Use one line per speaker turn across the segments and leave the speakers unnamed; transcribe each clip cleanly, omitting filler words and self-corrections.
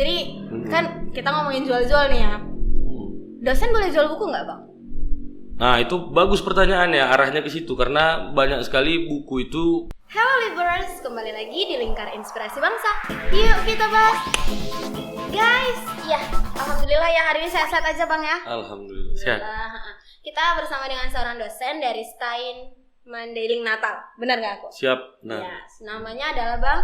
Jadi kan kita ngomongin jual-jual nih ya. Dosen boleh jual buku nggak, Bang?
Nah, itu bagus pertanyaannya, arahnya ke situ karena banyak sekali buku itu.
Hello Liberals, kembali lagi di Lingkar Inspirasi Bangsa. Yuk kita bahas. Guys, ya alhamdulillah ya hari ini sehat-sehat aja Bang ya.
Alhamdulillah sehat.
Kita bersama dengan seorang dosen dari Stein Mandailing Natal. Benar nggak aku?
Siap. Nah,
Yes, namanya adalah Bang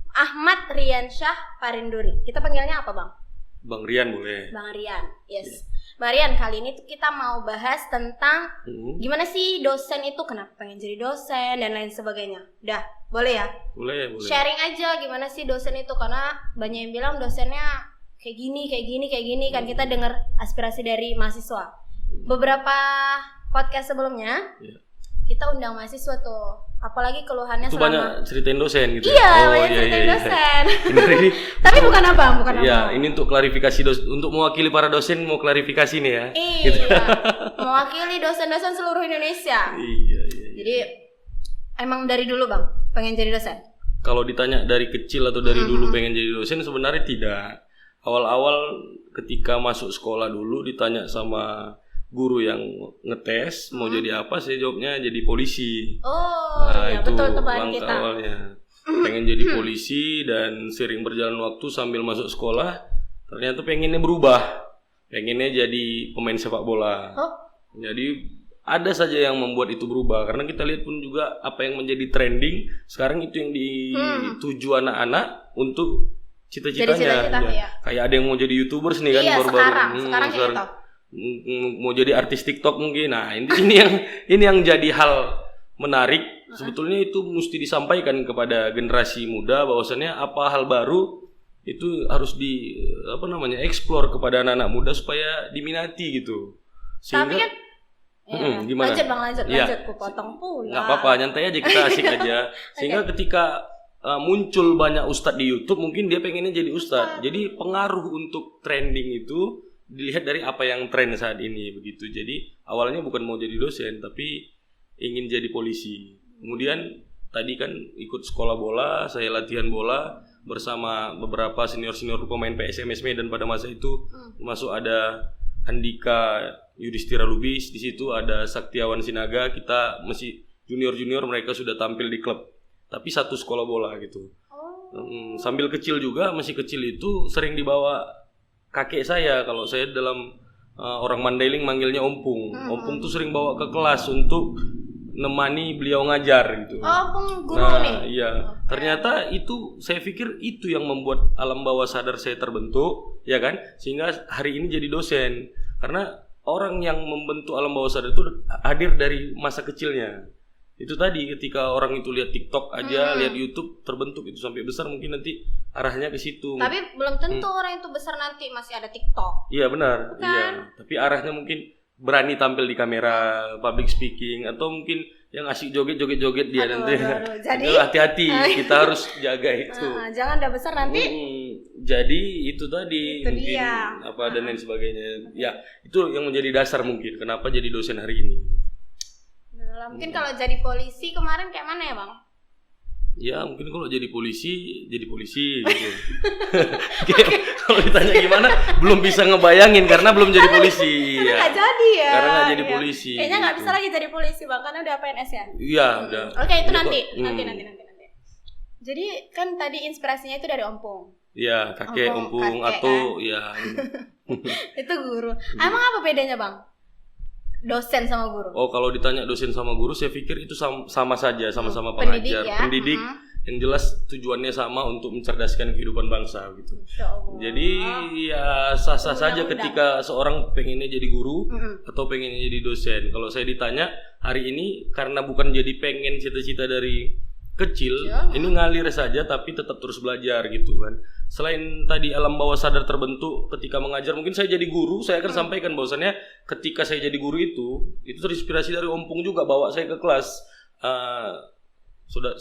Ahmad Riansyah Parinduri. Kita panggilnya apa Bang?
Bang Rian boleh.
Bang Rian, yes. Bang Rian, kali ini tuh kita mau bahas tentang gimana sih dosen itu, kenapa pengen jadi dosen dan lain sebagainya. Udah, boleh ya?
Boleh.
Sharing aja gimana sih dosen itu, karena banyak yang bilang dosennya kayak gini kan kita dengar aspirasi dari mahasiswa. Beberapa podcast sebelumnya kita undang mahasiswa tuh, apalagi keluhannya
itu
selama
banyak ceritain dosen gitu.
Iya, banyak ceritain dosen.
Ini
Tapi bukan apa.
Iya, ini untuk klarifikasi untuk mewakili para dosen, mau klarifikasi nih ya.
Iya,
Gitu.
mewakili dosen-dosen seluruh Indonesia.
Iya.
Jadi emang dari dulu Bang pengen jadi dosen?
Kalau ditanya dari kecil atau dari dulu pengen jadi dosen, sebenarnya tidak. Awal-awal ketika masuk sekolah dulu ditanya sama guru yang ngetes mau jadi apa, saya jawabnya jadi polisi.
Oh,
Nah,
iya
itu
betul teman
langkah
kita.
awalnya. Pengen jadi polisi, dan sering berjalan waktu sambil masuk sekolah ternyata pengennya berubah. Pengennya jadi pemain sepak bola.
Oh.
Jadi ada saja yang membuat itu berubah, karena kita lihat pun juga apa yang menjadi trending sekarang itu yang dituju anak-anak untuk cita-citanya.
Jadi cita-cita, ya.
Kayak ada yang mau jadi YouTubers nih kan,
Iya,
baru-baru.
sekarang kayak gitu.
Mau jadi artis TikTok mungkin. Nah, ini yang jadi hal menarik. Sebetulnya itu mesti disampaikan kepada generasi muda bahwasannya apa hal baru itu harus explore kepada anak-anak muda supaya diminati gitu.
Tapi kan
gimana?
Lanjut Bang, lanjut. Ku potong pula.
Nggak apa-apa, nyantai aja, kita asik aja. Sehingga ketika muncul banyak ustadz di YouTube, mungkin dia pengennya jadi ustadz. Jadi pengaruh untuk trending itu dilihat dari apa yang tren saat ini begitu. Jadi awalnya bukan mau jadi dosen, tapi ingin jadi polisi. Kemudian tadi kan ikut sekolah bola, saya latihan bola bersama beberapa senior pemain PSMS Medan pada masa itu. Masuk ada Andika Yudhistira Lubis, di situ ada Saktiawan Sinaga. Kita masih junior mereka sudah tampil di klub, tapi satu sekolah bola gitu. Sambil kecil juga, masih kecil itu sering dibawa kakek saya. Kalau saya dalam orang Mandailing manggilnya Ompung. Ompung tuh sering bawa ke kelas untuk nemani beliau ngajar gitu.
Ompung guru nih.
Iya. Ternyata itu saya pikir itu yang membuat alam bawah sadar saya terbentuk, ya kan? Sehingga hari ini jadi dosen. Karena orang yang membentuk alam bawah sadar itu hadir dari masa kecilnya. Itu tadi ketika orang itu lihat TikTok aja, lihat YouTube, terbentuk itu sampai besar, mungkin nanti arahnya ke situ.
Tapi belum tentu orang itu besar nanti masih ada TikTok.
Iya benar,
Bukan?
iya. Tapi arahnya mungkin berani tampil di kamera, public speaking, atau mungkin yang asik joget dia nanti.
Jadi
hati-hati, kita harus jaga itu.
Jangan udah besar nanti.
Jadi itu tadi
Itu
mungkin
dia.
dan lain sebagainya. Ya, itu yang menjadi dasar mungkin kenapa jadi dosen hari ini.
Mungkin kalau jadi polisi kemarin kayak mana ya Bang?
Ya mungkin kalau jadi polisi gitu. Kalau ditanya gimana, belum bisa ngebayangin karena belum jadi polisi.
Karena nggak jadi ya.
Karena nggak jadi polisi.
Kayaknya nggak
gitu.
bisa lagi jadi polisi Bang, karena udah PNS ya.
Iya udah.
Oke, itu
Jadi
nanti.
kok-
Jadi kan tadi inspirasinya itu dari Ompung.
Iya, kakek, Ompung,
kakek,
atau ya.
Itu guru. Emang apa bedanya Bang? Dosen sama guru?
Oh, kalau ditanya dosen sama guru, saya pikir itu sama saja, sama-sama
Pendidik
pengajar,
ya?
pendidik. Yang jelas tujuannya sama untuk mencerdaskan kehidupan bangsa gitu. Jadi ya sah-sah saja ketika seorang pengennya jadi guru atau pengennya jadi dosen. Kalau saya ditanya hari ini, karena bukan jadi pengen cita-cita dari kecil, ini ngalir saja tapi tetap terus belajar gitu kan. Selain tadi alam bawah sadar terbentuk ketika mengajar, mungkin saya jadi guru, saya akan sampaikan bahwasannya ketika saya jadi guru itu terinspirasi dari Ompung juga, bawa saya ke kelas.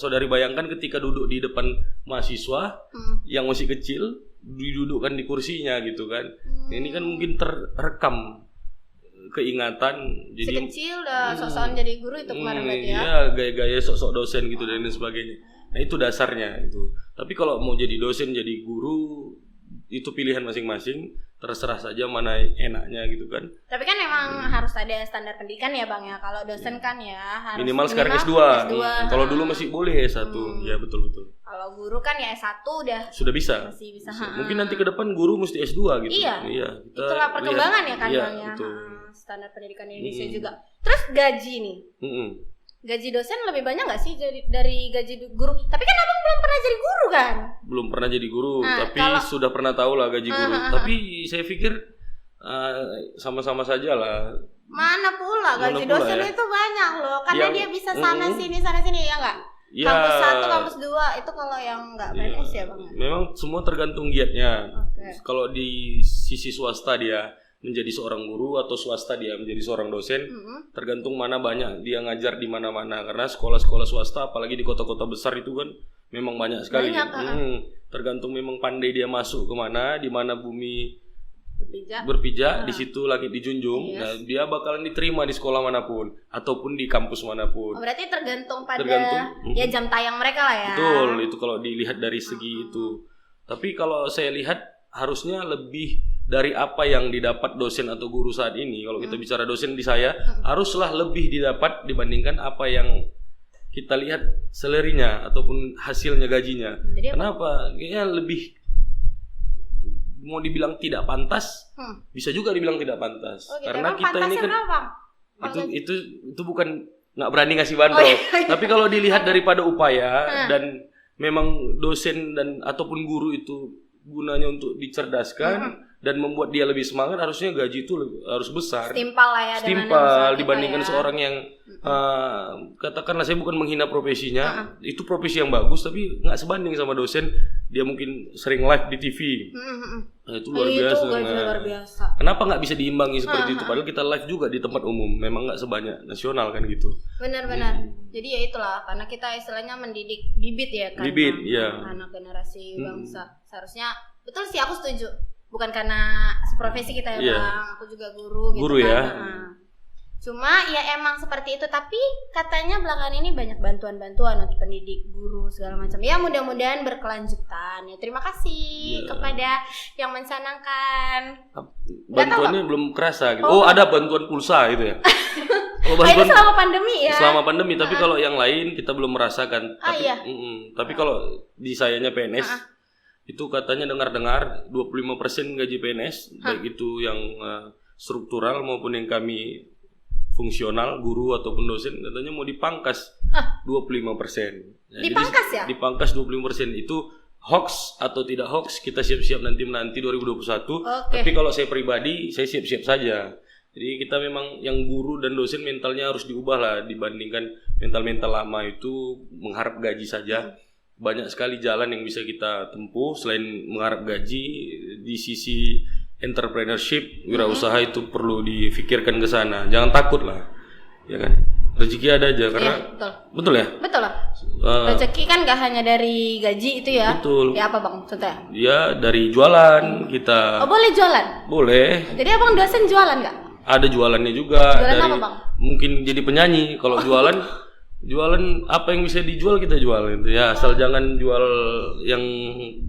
Saudari bayangkan ketika duduk di depan mahasiswa yang masih kecil, didudukkan di kursinya gitu kan. Ini kan mungkin terekam keingatan. Jadi
si kecil udah sok-sokan jadi guru itu kemarin berarti ya.
Iya, gaya-gaya sok-sok dosen gitu dan lain sebagainya. Nah, itu dasarnya itu. Tapi kalau mau jadi dosen, jadi guru, itu pilihan masing-masing, terserah saja mana enaknya gitu kan.
Tapi kan memang harus ada standar pendidikan ya Bang ya. Kalau dosen kan ya harus
minimal sekarang S2. Kalau dulu masih boleh S1. Ya betul.
Kalau guru kan ya S1 udah
sudah bisa.
Masih bisa.
Mungkin nanti ke depan guru mesti S2 gitu.
Iya. Itulah perkembangan ya kan Bang ya. Standar pendidikan Indonesia juga. Terus gaji nih. Gaji dosen lebih banyak nggak sih dari gaji guru? Tapi kan abang belum pernah jadi guru kan?
Belum pernah jadi guru, tapi sudah pernah tahu lah gaji guru. Tapi saya pikir sama-sama saja lah.
Mana pula gaji dosen itu banyak loh, karena dia bisa sana sini ya nggak? Kampus 1, kampus 2 itu kalau yang nggak PNS ya Bang?
Memang semua tergantung giatnya. Kalau di sisi swasta dia menjadi seorang guru atau swasta dia menjadi seorang dosen, tergantung mana banyak dia ngajar di mana-mana. Karena sekolah-sekolah swasta apalagi di kota-kota besar itu kan memang banyak sekali. Tergantung memang pandai dia masuk kemana, di mana bumi berpijak, di situ langit dijunjung. Nah, dia bakalan diterima di sekolah manapun ataupun di kampus manapun.
Berarti tergantung pada ya jam tayang mereka lah ya.
Betul, itu kalau dilihat dari segi itu. Tapi kalau saya lihat harusnya lebih dari apa yang didapat dosen atau guru saat ini. Kalau kita bicara dosen di saya, haruslah lebih didapat dibandingkan apa yang kita lihat salary-nya ataupun hasilnya gajinya. Jadi kenapa? Kayaknya lebih, mau dibilang tidak pantas, bisa juga dibilang tidak pantas. Karena kita ini kan itu bukan nggak berani ngasih bandol. Tapi kalau dilihat daripada upaya dan memang dosen dan ataupun guru itu gunanya untuk dicerdaskan dan membuat dia lebih semangat, harusnya gaji itu harus besar.
Setimpal lah ya.
Setimpal dibandingkan seorang yang katakanlah, saya bukan menghina profesinya, itu profesi yang bagus tapi nggak sebanding sama dosen. Dia mungkin sering live di TV. Nah, itu luar biasa.
Luar biasa.
Kenapa nggak bisa diimbangi seperti itu? Padahal kita live juga di tempat umum, memang nggak sebanyak nasional kan gitu.
Benar-benar. Jadi ya itulah, karena kita istilahnya mendidik bibit ya kan.
Bibit, iya.
Anak generasi bangsa. Seharusnya, betul sih, aku setuju. Bukan karena seprofesi kita ya Bang, aku juga guru gitu.
Guru
kan.
Ya.
Cuma ya emang seperti itu, tapi katanya belakangan ini banyak bantuan-bantuan untuk pendidik, guru segala macam. Ya mudah-mudahan berkelanjutan. Ya terima kasih kepada yang mencanangkan.
Bantuannya belum kerasa gitu. Oh, ada bantuan pulsa gitu ya.
Ini selama pandemi ya.
Selama pandemi, tapi kalau yang lain kita belum merasakan. Tapi kalau di sayanya PNS itu katanya dengar-dengar 25% gaji PNS, baik itu yang struktural maupun yang kami fungsional, guru ataupun dosen, katanya mau dipangkas 25%. Nah,
dipangkas ya?
Dipangkas 25%. Itu hoax atau tidak hoax, kita siap-siap nanti 2021. Tapi kalau saya pribadi, saya siap-siap saja. Jadi kita memang yang guru dan dosen mentalnya harus diubah lah dibandingkan mental-mental lama itu mengharap gaji saja. Banyak sekali jalan yang bisa kita tempuh selain mengharap gaji. Di sisi entrepreneurship, wirausaha itu perlu difikirkan ke sana. Jangan takut lah, ya kan? Rezeki ada aja karena betul ya? Betul lah.
Rezeki kan gak hanya dari gaji itu ya.
Betul.
Ya apa Bang? Contohnya?
Ya dari jualan kita.
Oh boleh jualan?
Boleh.
Jadi abang dosen jualan gak?
Ada jualannya juga.
Jualan
dari,
apa Bang?
Mungkin jadi penyanyi. Kalau jualan apa yang bisa dijual kita jual gitu ya, asal jangan jual yang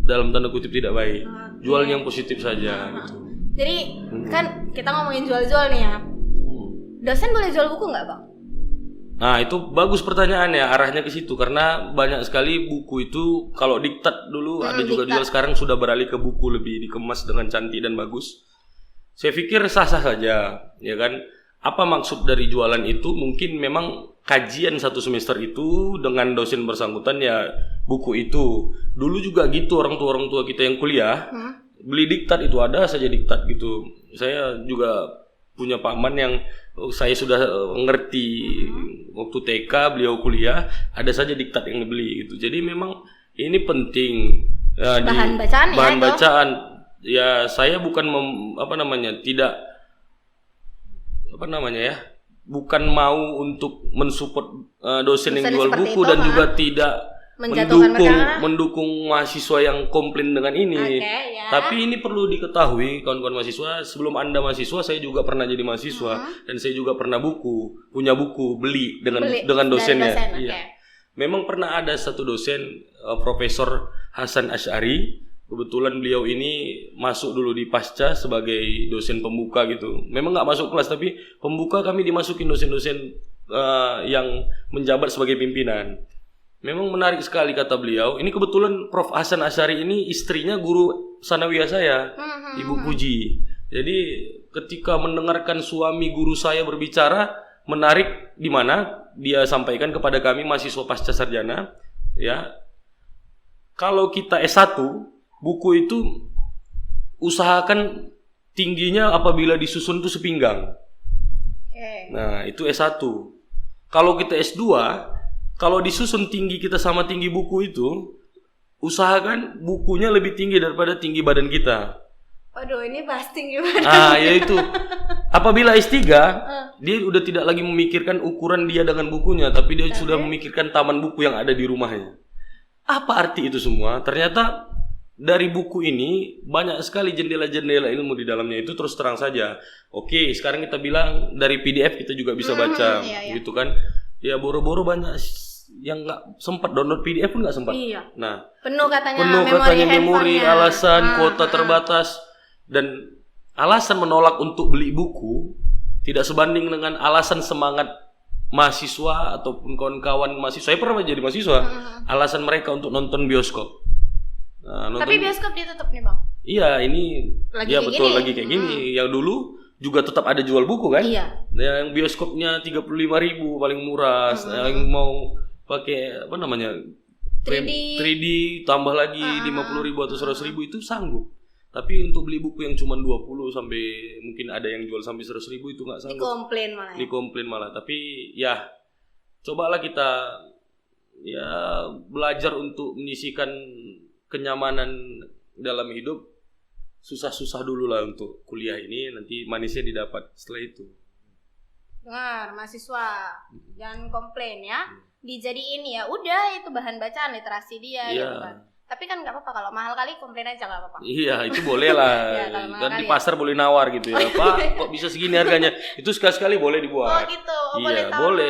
dalam tanda kutip tidak baik. Jual yang positif saja gitu.
Jadi kan kita ngomongin jual-jual nih ya. Dosen boleh jual buku nggak Bang?
Nah itu bagus pertanyaannya, arahnya ke situ karena banyak sekali buku itu kalau diktat dulu ada juga jual, sekarang sudah beralih ke buku lebih dikemas dengan cantik dan bagus. Saya pikir sah-sah saja, ya kan? Apa maksud dari jualan itu? Mungkin memang kajian 1 semester itu dengan dosen bersangkutan ya buku itu. Dulu juga gitu orang tua kita yang kuliah beli diktat itu, ada saja diktat gitu. Saya juga punya paman yang saya sudah ngerti waktu TK, beliau kuliah ada saja diktat yang dibeli gitu. Jadi memang ini penting ya,
bahan bacaan
bahan
ya,
bacaan. Ya saya bukan bukan mau untuk mensupport dosen yang jual buku dan juga tidak mendukung mahasiswa yang komplain dengan ini. Tapi ini perlu diketahui kawan-kawan mahasiswa, sebelum Anda mahasiswa saya juga pernah jadi mahasiswa dan saya juga pernah punya buku beli dengan dosennya. Iya. Memang pernah ada satu dosen Profesor Hasan Asy'ari, Kebetulan beliau ini masuk dulu di Pasca sebagai dosen pembuka gitu. Memang nggak masuk kelas, tapi pembuka kami dimasukin dosen-dosen yang menjabat sebagai pimpinan. Memang menarik sekali kata beliau. Ini kebetulan Prof. Hasan Asyari ini istrinya guru sanawiyah saya, Ibu Puji. Jadi ketika mendengarkan suami guru saya berbicara, menarik di mana dia sampaikan kepada kami mahasiswa pasca sarjana, ya. Kalau kita S1, buku itu usahakan tingginya apabila disusun itu sepinggang. Nah, itu S1. Kalau kita S2, kalau disusun tinggi kita sama tinggi buku itu, usahakan bukunya lebih tinggi daripada tinggi badan kita.
Waduh, ini bahas tinggi badan.
Yaitu apabila S3, dia udah tidak lagi memikirkan ukuran dia dengan bukunya, tapi dia sudah memikirkan taman buku yang ada di rumahnya. Apa arti itu semua? Ternyata dari buku ini banyak sekali jendela-jendela ilmu di dalamnya. Itu terus terang saja. Oke, sekarang kita bilang dari PDF kita juga bisa baca, gitu kan? Ya boro-boro banyak yang nggak sempat download PDF pun nggak sempat.
Iya.
Nah,
penuh katanya
memori, alasan kuota terbatas, dan alasan menolak untuk beli buku tidak sebanding dengan alasan semangat mahasiswa ataupun kawan-kawan mahasiswa. Saya pernah jadi mahasiswa. Alasan mereka untuk nonton bioskop. Nah,
tapi bioskop ditutup nih Bang.
Iya, ini
lagi
ya betul gini. Lagi kayak gini. Yang dulu juga tetap ada jual buku kan?
Iya.
Yang bioskopnya 35.000 paling murah. Yang mau pakai apa namanya? 3D tambah lagi 50.000 atau 100.000 itu sanggup. Tapi untuk beli buku yang cuma 20 sampai mungkin ada yang jual sampai 100.000 itu nggak sanggup. Dikomplain malah. Tapi ya cobalah kita ya belajar untuk menyisihkan kenyamanan dalam hidup. Susah-susah dulu lah untuk kuliah ini, nanti manisnya didapat setelah itu.
Dengar mahasiswa, jangan komplain ya. Dijadiin ya udah itu bahan bacaan literasi dia gitu kan. Tapi kan nggak apa-apa, kalau mahal kali komplain aja nggak apa-apa.
Iya, itu boleh lah. Dan di pasar boleh nawar gitu ya. Pak, kok bisa segini harganya? Itu sekali-sekali boleh dibuat.
Oh gitu,
iya, boleh.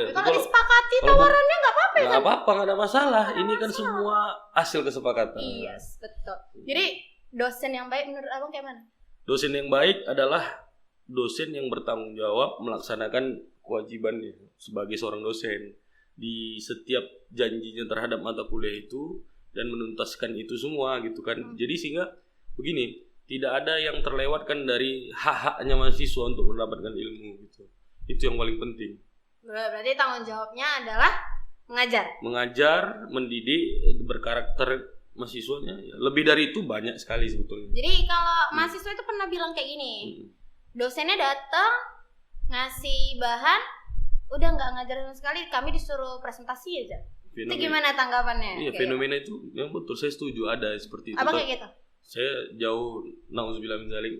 Kalau disepakati tawarannya nggak apa-apa kan?
Nggak apa-apa, nggak ada masalah. Ini kan semua hasil kesepakatan.
Iya, betul. Jadi dosen yang baik menurut Abang kayak mana?
Dosen yang baik adalah dosen yang bertanggung jawab melaksanakan kewajibannya sebagai seorang dosen di setiap janjinya terhadap mata kuliah itu, dan menuntaskan itu semua gitu kan. Jadi sehingga begini, tidak ada yang terlewatkan dari hak-haknya mahasiswa untuk mendapatkan ilmu gitu. Itu yang paling penting.
Berarti tanggung jawabnya adalah mengajar, mendidik, berkarakter mahasiswanya. Lebih dari itu banyak sekali sebetulnya. Jadi kalau mahasiswa itu pernah bilang kayak gini, dosennya datang ngasih bahan, udah nggak ngajar sama sekali, kami disuruh presentasi aja. Itu gimana tanggapannya?
Iya, fenomena itu yang betul, saya setuju ada seperti itu.
Apa kayak gitu?
Saya jauh, nauzubillah min dzalik,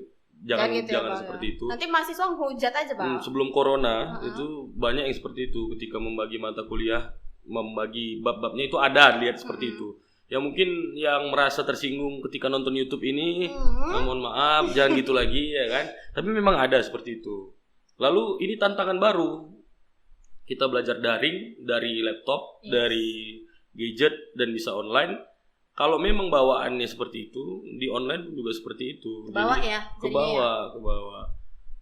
jangan seperti itu.
Nanti mahasiswa hujat aja Bang.
Sebelum corona itu banyak yang seperti itu, ketika membagi mata kuliah, membagi bab-babnya itu ada lihat seperti itu. Ya mungkin yang merasa tersinggung ketika nonton YouTube ini, mohon maaf, jangan gitu lagi ya kan. Tapi memang ada seperti itu. Lalu ini tantangan baru. Kita belajar daring, dari laptop, dari gadget, dan bisa online. Kalau memang bawaannya seperti itu, di online pun juga seperti itu. Ke bawah.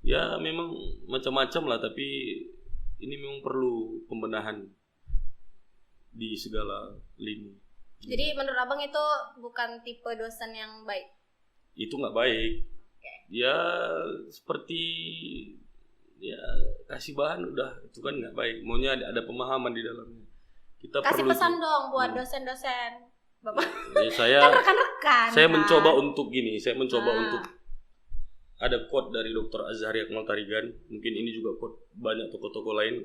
Ya memang macam-macam lah, tapi ini memang perlu pembenahan di segala lini.
Jadi menurut Abang itu bukan tipe dosen yang baik?
Itu nggak baik. Ya seperti ya kasih bahan udah, itu kan nggak baik. Maunya ada pemahaman di dalamnya. Kita
kasih
perlu
pesan dong buat dosen-dosen Bapak.
Saya
kan rekan-rekan.
Saya mencoba untuk gini. Saya mencoba untuk ada quote dari Dr. Azhari Akmal Tarigan. Mungkin ini juga quote banyak tokoh-tokoh lain.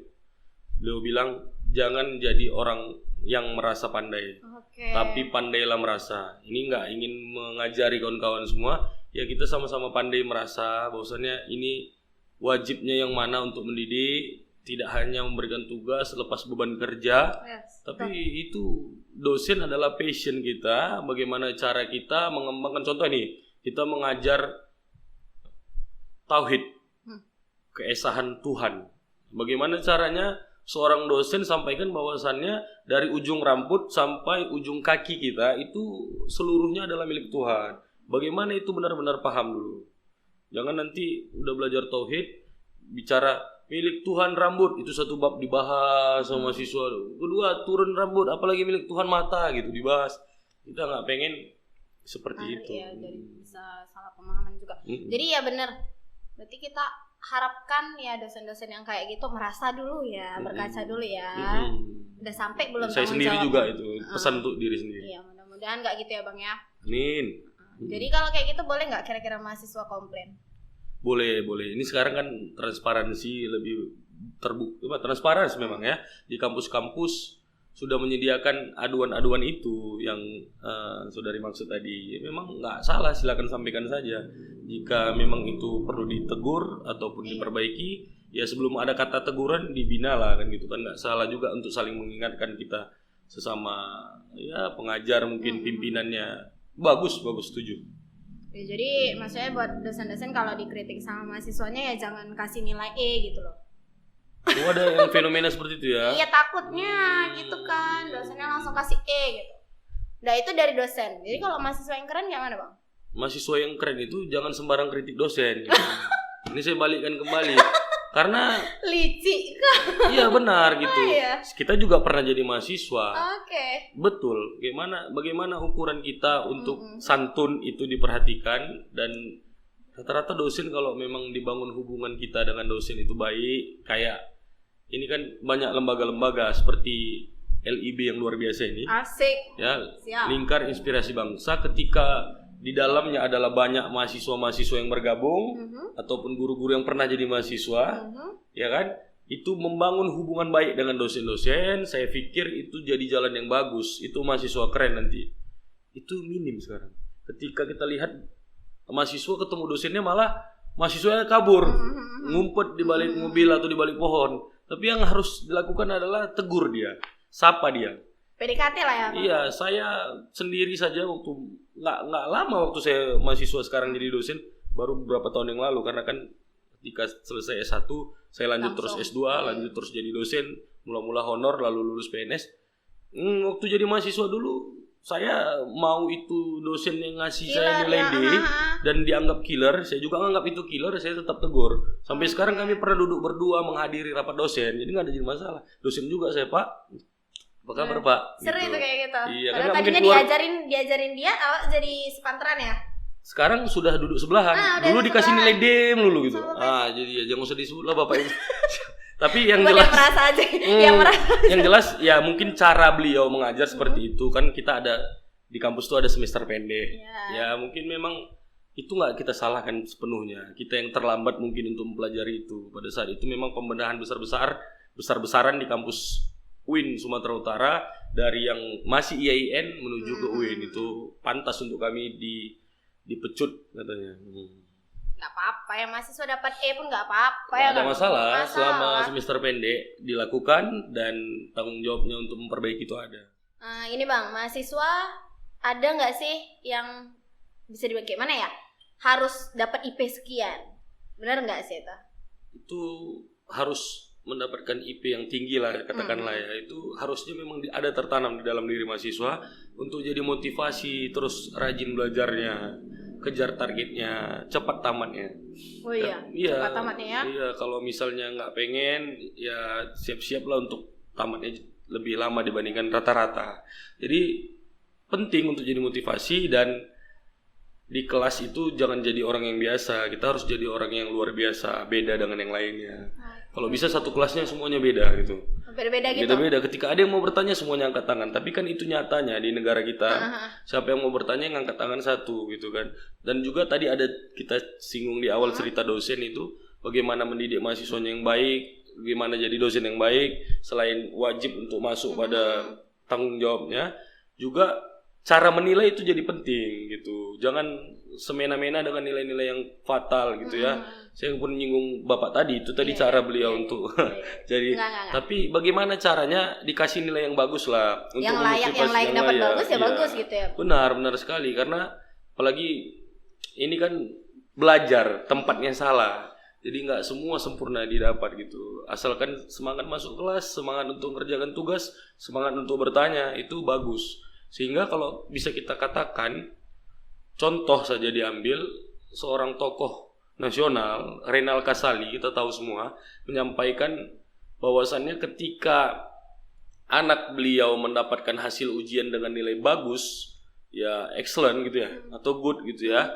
Beliau bilang, jangan jadi orang yang merasa pandai, tapi pandailah merasa. Ini nggak ingin mengajari kawan-kawan semua. Ya kita sama-sama pandai merasa bahwasannya ini wajibnya yang mana untuk mendidik, tidak hanya memberikan tugas lepas beban kerja, tapi itu dosen adalah passion kita. Bagaimana cara kita mengembangkan, contoh nih, kita mengajar tauhid, keesahan Tuhan. Bagaimana caranya seorang dosen sampaikan bahwasannya dari ujung rambut sampai ujung kaki kita itu seluruhnya adalah milik Tuhan. Bagaimana itu benar-benar paham dulu. Jangan nanti udah belajar tauhid bicara milik Tuhan rambut, itu satu bab dibahas sama mahasiswa. Kedua, turun rambut apalagi milik Tuhan mata gitu dibahas. Kita nggak pengen seperti itu.
Iya, jadi bisa salah pemahaman juga. Jadi ya benar. Berarti kita harapkan ya dosen-dosen yang kayak gitu merasa dulu ya, berkaca dulu ya. Udah sampai belum
saya
tanggung
sendiri
jawab.
juga itu pesan untuk diri sendiri.
Iya, mudah-mudahan nggak gitu ya Bang ya.
Amin.
Jadi kalau kayak gitu boleh nggak kira-kira mahasiswa komplain?
Boleh. Ini sekarang kan transparansi lebih terbuka, transparansi memang ya. Di kampus-kampus sudah menyediakan aduan-aduan itu yang saudari maksud tadi. Memang nggak salah, silakan sampaikan saja. Jika memang itu perlu ditegur ataupun diperbaiki, ya sebelum ada kata teguran dibina lah kan gitu kan. Nggak salah juga untuk saling mengingatkan kita sesama ya pengajar mungkin pimpinannya. Bagus, setuju.
Ya, jadi maksudnya buat dosen-dosen kalau dikritik sama mahasiswanya ya jangan kasih nilai E gitu loh.
Oh, ada yang fenomena seperti itu ya?
Iya takutnya gitu kan, dosennya langsung kasih E gitu. Nah itu dari dosen. Jadi kalau mahasiswa yang keren gimana Bang?
Mahasiswa yang keren itu jangan sembarang kritik dosen. Ini saya balikkan kembali. Karena
licik.
iya benar gitu.
Iya.
Kita juga pernah jadi mahasiswa.
Oke.
Betul. Bagaimana ukuran kita untuk santun itu diperhatikan, dan rata-rata dosen kalau memang dibangun hubungan kita dengan dosen itu baik, kayak ini kan banyak lembaga-lembaga seperti LIB yang luar biasa ini.
Asik.
Ya,
Siap.
Lingkar Inspirasi Bangsa, ketika di dalamnya adalah banyak mahasiswa-mahasiswa yang bergabung ataupun guru-guru yang pernah jadi mahasiswa, ya kan? Itu membangun hubungan baik dengan dosen-dosen. Saya pikir itu jadi jalan yang bagus. Itu mahasiswa keren nanti. Itu minim sekarang. Ketika kita lihat mahasiswa ketemu dosennya malah mahasiswanya kabur, ngumpet di balik mobil atau di balik pohon. Tapi yang harus dilakukan adalah tegur dia, sapa dia.
PDKT lah ya Bang.
Iya, saya sendiri saja waktu nggak lama waktu saya mahasiswa sekarang jadi dosen, baru beberapa tahun yang lalu, karena kan ketika selesai S1 saya lanjut terus S2, lanjut terus jadi dosen, mula-mula honor lalu lulus PNS. Waktu jadi mahasiswa dulu saya mau itu dosen yang ngasih saya nilai D dan dianggap killer, saya juga nganggap itu killer, saya tetap tegur. Sampai sekarang kami pernah duduk berdua menghadiri rapat dosen, jadi nggak ada jadi masalah. Dosen juga saya, Pak. Apa kabar Pak?
Seru
gitu.
itu kayak gitu.
Iya,
Padahal
kan
tadinya
keluar...
diajarin dia awal jadi sepantaran ya.
Sekarang sudah duduk sebelahan. Dulu dikasih nilai D dulu gitu. Jadi ya jangan usah disebut lah Bapak Ibu. Tapi yang jelas
yang merasa aja.
Yang jelas ya mungkin cara beliau mengajar seperti itu kan. Kita ada di kampus tuh ada semester pendek. Ya mungkin memang itu nggak kita salahkan sepenuhnya. Kita yang terlambat mungkin untuk mempelajari itu. Pada saat itu memang pembenahan besar-besaran di kampus UIN Sumatera Utara, dari yang masih IAIN menuju ke UIN, itu pantas untuk kami dipecut katanya.
Nggak apa-apa ya, mahasiswa dapat E pun nggak apa-apa
ya.
Nggak
ada masalah selama semester pendek dilakukan dan tanggung jawabnya untuk memperbaiki itu ada.
Ini Bang, mahasiswa ada nggak sih yang bisa dibagi mana ya? Harus dapat IP sekian, benar nggak sih itu?
Itu harus mendapatkan IP yang tinggi lah katakanlah ya. Itu harusnya memang ada tertanam di dalam diri mahasiswa untuk jadi motivasi terus rajin belajarnya, kejar targetnya, cepat tamatnya.
Oh iya, cepat tamatnya ya.
Iya, kalau misalnya nggak pengen ya siap-siap lah untuk tamatnya lebih lama dibandingkan rata-rata. Jadi penting untuk jadi motivasi, dan di kelas itu jangan jadi orang yang biasa. Kita harus jadi orang yang luar biasa, beda dengan yang lainnya. Kalau bisa satu kelasnya semuanya beda gitu.
Beda-beda gitu.
Beda-beda. Ketika ada yang mau bertanya semuanya angkat tangan. Tapi kan itu nyatanya di negara kita. Siapa yang mau bertanya yang angkat tangan satu gitu kan. Dan juga tadi ada kita singgung di awal cerita dosen itu, bagaimana mendidik mahasiswanya yang baik, bagaimana jadi dosen yang baik. Selain wajib untuk masuk pada tanggung jawabnya, juga cara menilai itu jadi penting gitu. Jangan semena-mena dengan nilai-nilai yang fatal gitu ya. Saya pun nyinggung Bapak tadi, itu tadi cara beliau untuk jadi
enggak.
Tapi bagaimana caranya dikasih nilai yang bagus lah untuk
yang layak dapat bagus ya bagus gitu ya.
Benar sekali, karena apalagi ini kan belajar tempatnya salah. Jadi nggak semua sempurna didapat gitu. Asalkan semangat masuk kelas, semangat untuk mengerjakan tugas, semangat untuk bertanya, itu bagus. Sehingga kalau bisa kita katakan, contoh saja diambil, seorang tokoh nasional, Renal Kasali, kita tahu semua, menyampaikan bahwasannya ketika anak beliau mendapatkan hasil ujian dengan nilai bagus, ya excellent gitu ya, atau good gitu ya,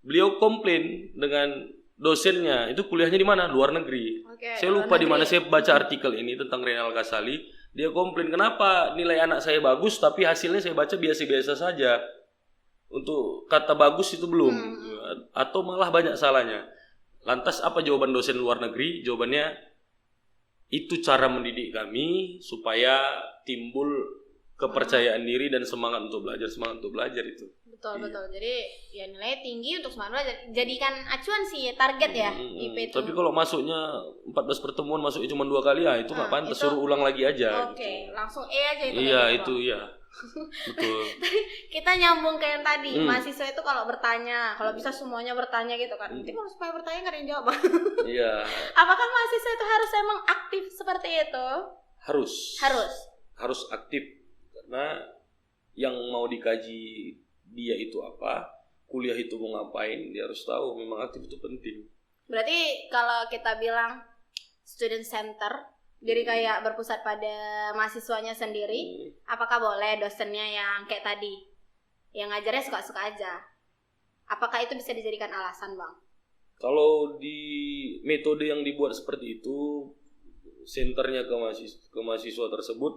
beliau komplain dengan dosennya, itu kuliahnya di mana? Luar negeri. Saya lupa di mana saya baca artikel ini tentang Renal Kasali. Dia komplain, kenapa nilai anak saya bagus tapi hasilnya saya baca biasa-biasa saja. Untuk kata bagus itu belum, atau malah banyak salahnya. Lantas apa jawaban dosen luar negeri? Jawabannya, itu cara mendidik kami supaya timbul kepercayaan diri dan semangat untuk belajar itu.
Betul. Jadi ya nilainya tinggi untuk semangat belajar. Jadikan acuan sih target ya IP itu.
Tapi kalau masuknya 14 pertemuan masuknya cuma 2 kali, ya itu nggak pantas, suruh ulang lagi aja.
Oke, langsung E aja itu.
Iya, itu ya. Betul.
Kita nyambung ke yang tadi, mahasiswa itu kalau bertanya, kalau bisa semuanya bertanya gitu kan. Nanti kalau supaya bertanya nggak ada yang jawab.
Iya.
Apakah mahasiswa itu harus emang aktif seperti itu?
Harus aktif, karena yang mau dikaji dia itu apa, kuliah itu mau ngapain, dia harus tahu. Memang aktif itu penting.
Berarti kalau kita bilang student center, jadi kayak berpusat pada mahasiswanya sendiri, apakah boleh dosennya yang kayak tadi, yang ngajarnya suka-suka aja? Apakah itu bisa dijadikan alasan, Bang?
Kalau di metode yang dibuat seperti itu, senternya ke mahasiswa tersebut,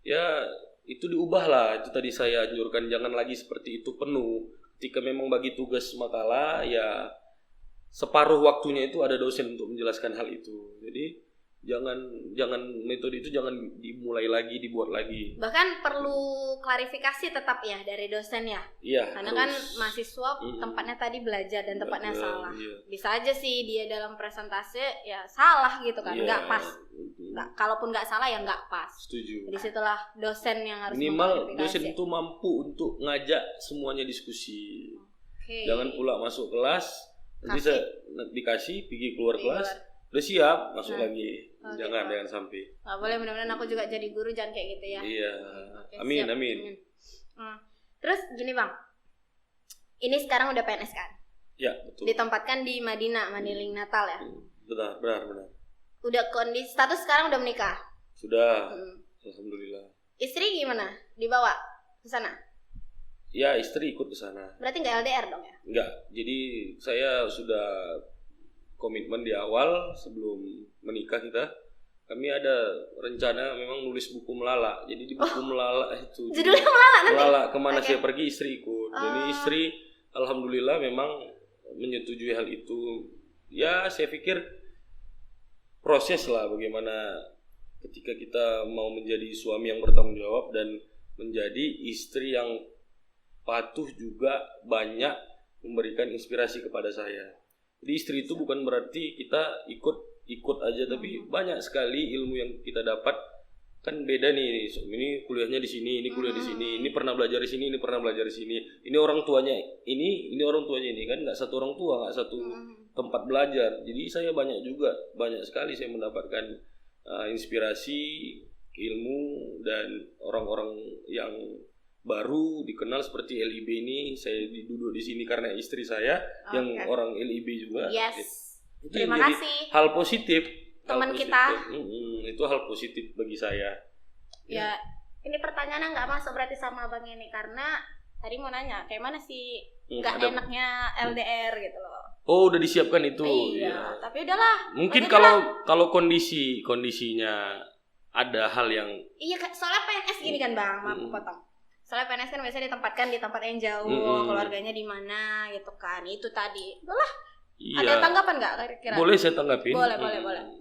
ya itu diubahlah. Itu tadi saya anjurkan, jangan lagi seperti itu penuh. Ketika memang bagi tugas makalah, ya separuh waktunya itu ada dosen untuk menjelaskan hal itu. Jadi jangan metode itu jangan dimulai lagi, dibuat lagi.
Bahkan perlu klarifikasi tetap ya dari dosen ya.
Iya.
Karena kan mahasiswa tempatnya tadi belajar dan tempatnya salah.
Iya.
Bisa aja sih dia dalam presentasi ya salah gitu kan, nggak pas. Kalaupun nggak salah ya nggak pas.
Setuju.
Disitulah dosen yang harus
minimal dosen itu mampu untuk ngajak semuanya diskusi. Jangan pula masuk kelas nanti dikasih pergi keluar kelas udah siap masuk lagi. Jangan sampai.
Nggak boleh, mudah-mudahan aku juga jadi guru jangan kayak gitu ya.
Iya. Amin.
Terus gini Bang, ini sekarang udah PNS kan?
Ya, betul.
Ditempatkan di Madinah, Maniling Natal ya?
Benar.
Udah kondisi status sekarang udah menikah?
Sudah. Alhamdulillah.
Istri gimana? Dibawa ke sana?
Ya, istri ikut ke sana.
Berarti nggak LDR dong ya?
Enggak. Jadi saya sudah komitmen di awal sebelum menikah kita. Kami ada rencana memang nulis buku Melala. Jadi di buku Melala itu
judulnya Melala nanti?
Melala, kemana saya pergi istri ikut. Jadi istri alhamdulillah memang menyetujui hal itu. Ya saya pikir proses lah bagaimana ketika kita mau menjadi suami yang bertanggung jawab dan menjadi istri yang patuh juga banyak memberikan inspirasi kepada saya. Jadi istri itu bukan berarti kita ikut aja, tapi banyak sekali ilmu yang kita dapat. Kan beda nih, ini kuliahnya di sini, ini kuliah di sini, ini pernah belajar di sini, ini pernah belajar di sini. Ini orang tuanya ini orang tuanya ini, kan nggak satu orang tua, nggak satu tempat belajar. Jadi saya banyak sekali saya mendapatkan inspirasi, ilmu, dan orang-orang yang baru dikenal seperti LIB ini. Saya duduk di sini karena istri saya yang orang LIB juga.
Yes.
Itu
Terima kasih.
Hal positif.
Teman kita.
Itu hal positif bagi saya.
Ya, ini pertanyaannya nggak masuk berarti sama abang ini karena tadi mau nanya kayak mana sih nggak enaknya LDR gitu loh.
Oh, udah disiapkan itu.
Iya. Tapi udahlah.
Mungkin kalau kondisinya ada hal yang.
Iya, soalnya PNS gini kan bang, maaf potong. Soalnya PNS kan biasanya ditempatkan di tempat yang jauh, keluarganya di mana gitu kan. Itu tadi. Udahlah.
Iya.
Ada tanggapan nggak kira-kira?
Boleh saya tanggapin.
Boleh.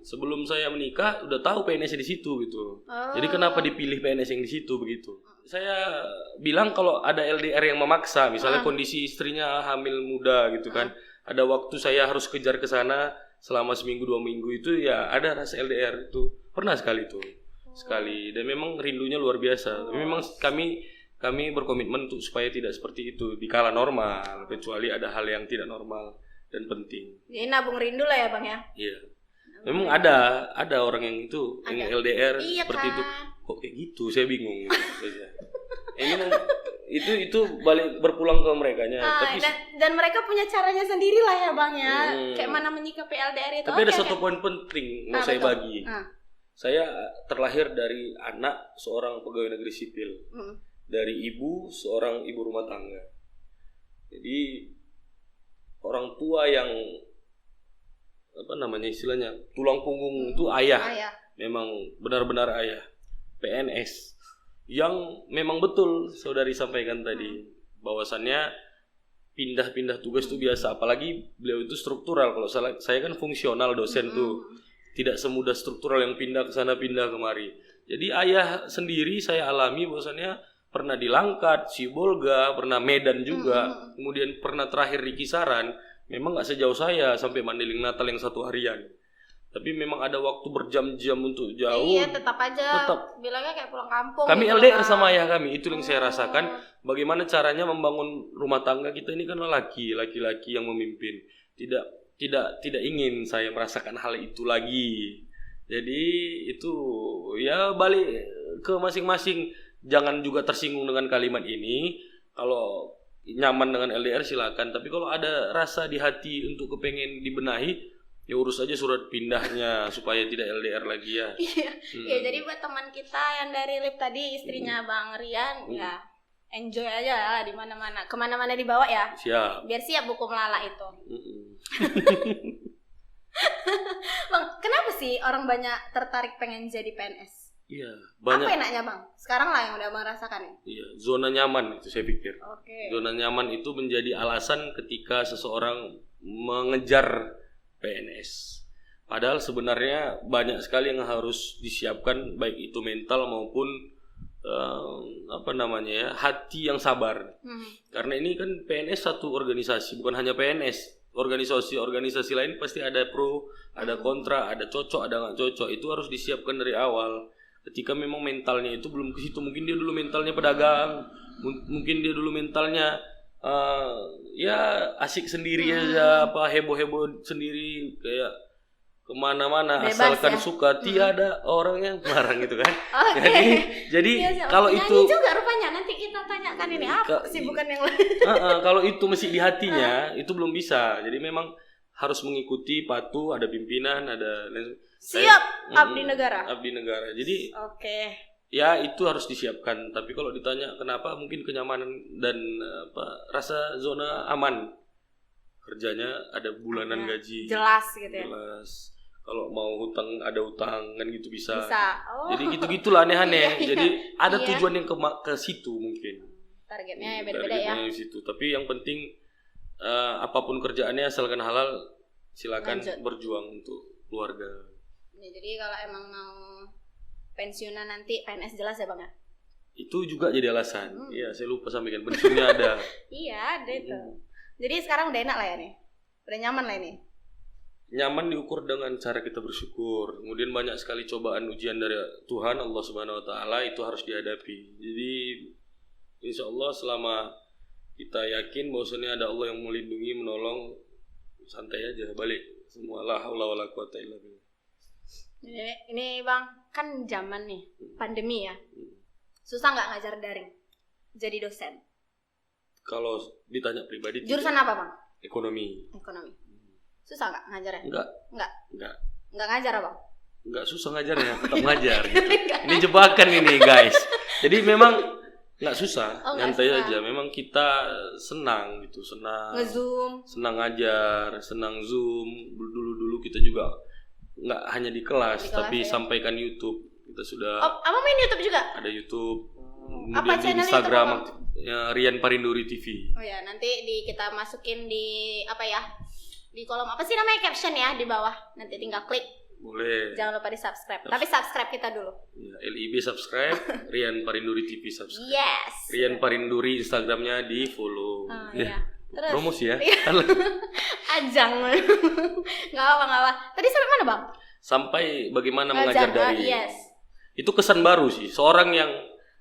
Sebelum saya menikah udah tahu PNS di situ gitu. Jadi kenapa dipilih PNS yang di situ begitu? Saya bilang kalau ada LDR yang memaksa, misalnya kondisi istrinya hamil muda gitu kan. Ada waktu saya harus kejar ke sana selama seminggu 2 minggu itu ya ada rasa LDR itu. Pernah sekali tuh. Sekali, dan memang rindunya luar biasa. Tapi memang kami berkomitmen untuk supaya tidak seperti itu di kala normal, kecuali ada hal yang tidak normal. dan penting.
Jadi nabung rindu lah ya Bang ya.
Iya. Memang ada orang yang itu, yang LDR
Iya
seperti
kan?
itu. Kok kayak gitu? Saya bingung. Ini itu balik berpulang ke merekanya. Tapi
dan mereka punya caranya sendiri lah ya Bang ya. Kayak mana menyikapi LDR itu.
Tapi ada satu poin penting mau saya
betul.
bagi. Saya terlahir dari anak seorang pegawai negeri sipil. Dari ibu seorang ibu rumah tangga. Jadi orang tua yang istilahnya tulang punggung itu ayah. Memang benar-benar ayah. PNS yang memang betul saudari sampaikan tadi bahwasannya pindah-pindah tugas itu biasa, apalagi beliau itu struktural. Kalau saya kan fungsional dosen tuh tidak semudah struktural yang pindah ke sana pindah kemari. Jadi ayah sendiri saya alami bahwasannya pernah di Langkat, Sibolga, pernah Medan juga, kemudian pernah terakhir di Kisaran. Memang nggak sejauh saya sampai Mandeling Natal yang 1 harian. Tapi memang ada waktu berjam-jam untuk jauh.
Iya, tetap aja. Bilangnya kayak pulang kampung.
Kami
gitu
LDR
kan.
sama ayah kami. Itu yang saya rasakan. Bagaimana caranya membangun rumah tangga kita ini kan laki-laki yang memimpin. Tidak ingin saya merasakan hal itu lagi. Jadi itu ya balik ke masing-masing. Jangan juga tersinggung dengan kalimat ini. Kalau nyaman dengan LDR silakan. Tapi kalau ada rasa di hati untuk kepengen dibenahi, ya urus aja surat pindahnya supaya tidak LDR lagi ya.
Iya, jadi buat teman kita yang dari LIP tadi istrinya Bang Rian ya enjoy aja lah di mana-mana. Kemana-mana dibawa ya.
Siap.
Biar siap buku melala itu. Bang, kenapa sih orang banyak tertarik pengen jadi PNS?
Iya, banyak.
Apa enaknya Bang? Sekarang lah yang udah Bang rasakan ya.
Iya, zona nyaman itu saya pikir.
Oke.
Zona nyaman itu menjadi alasan ketika seseorang mengejar PNS. Padahal sebenarnya banyak sekali yang harus disiapkan, baik itu mental maupun hati yang sabar. Karena ini kan PNS satu organisasi, bukan hanya PNS. Organisasi lain pasti ada pro, ada kontra, ada cocok, ada nggak cocok. Itu harus disiapkan dari awal. Ketika memang mentalnya itu belum ke situ, mungkin dia dulu mentalnya pedagang, mungkin dia dulu mentalnya asik sendiri aja, heboh-heboh sendiri, kayak kemana-mana
bebas,
asalkan
ya?
suka, tiada orang yang melarang gitu kan. Jadi
Iya,
kalau itu
juga rupanya nanti kita tanyakan ini apa sih bukan yang lain.
Kalau itu masih di hatinya itu belum bisa. Jadi memang harus mengikuti, patuh, ada pimpinan, ada
siap abdi negara.
Abdi negara. Jadi
oke.
Ya itu harus disiapkan. Tapi kalau ditanya kenapa, mungkin kenyamanan dan rasa zona aman. Kerjanya ada bulanan gaji.
Jelas gitu ya.
Jelas. Kalau mau hutang ada hutang kan gitu bisa.
Oh.
Jadi gitu-gitulah aneh-aneh.
Iya.
Jadi ada tujuan yang ke situ mungkin.
Targetnya beda-beda ya.
Targetnya di situ. Tapi yang penting apapun kerjaannya asalkan halal, silakan berjuang untuk keluarga.
Ya, jadi kalau emang mau pensiunan nanti PNS jelas ya Bang ya?
Itu juga jadi alasan. Iya, saya lupa sampaikan pensiunnya ada.
Iya, ada itu. Jadi sekarang udah enak lah ya nih. Udah nyaman lah ini.
Nyaman diukur dengan cara kita bersyukur. Kemudian banyak sekali cobaan ujian dari Tuhan Allah Subhanahu wa taala, itu harus dihadapi. Jadi insya Allah selama kita yakin bahwasanya ada Allah yang melindungi, menolong, santai aja, balik semua la haula wala quwata illa billah.
Ini Bang, kan zaman nih pandemi ya. Susah nggak ngajar daring? Jadi dosen.
Kalau ditanya pribadi,
jurusan apa Bang?
Ekonomi.
Susah nggak ngajarnya? Nggak ngajar Bang?
Nggak susah ngajarnya, tetap ngajar gitu. Ini jebakan ini guys. Jadi memang nggak susah, nyantai aja. Memang kita senang gitu,
nge-zoom,
senang ngajar, senang zoom. Dulu kita juga nggak hanya di kelas tapi ya? Sampaikan YouTube. Kita sudah
apa main YouTube juga?
Ada YouTube.
Apa
di Instagram ya, Rian Parinduri TV.
Oh ya, nanti kita masukin di di kolom apa sih namanya, caption ya di bawah. Nanti tinggal klik.
Boleh.
Jangan lupa di subscribe. Tapi subscribe kita dulu. Ya,
LIB subscribe, Rian Parinduri TV subscribe.
Yes.
Rian Parinduri Instagramnya di follow.
Iya. Terus
promosi ya.
Ajang. Nggak apa. Tadi sampai mana Bang?
Sampai bagaimana mengajar dari.
Yes.
Itu kesan baru sih. Seorang yang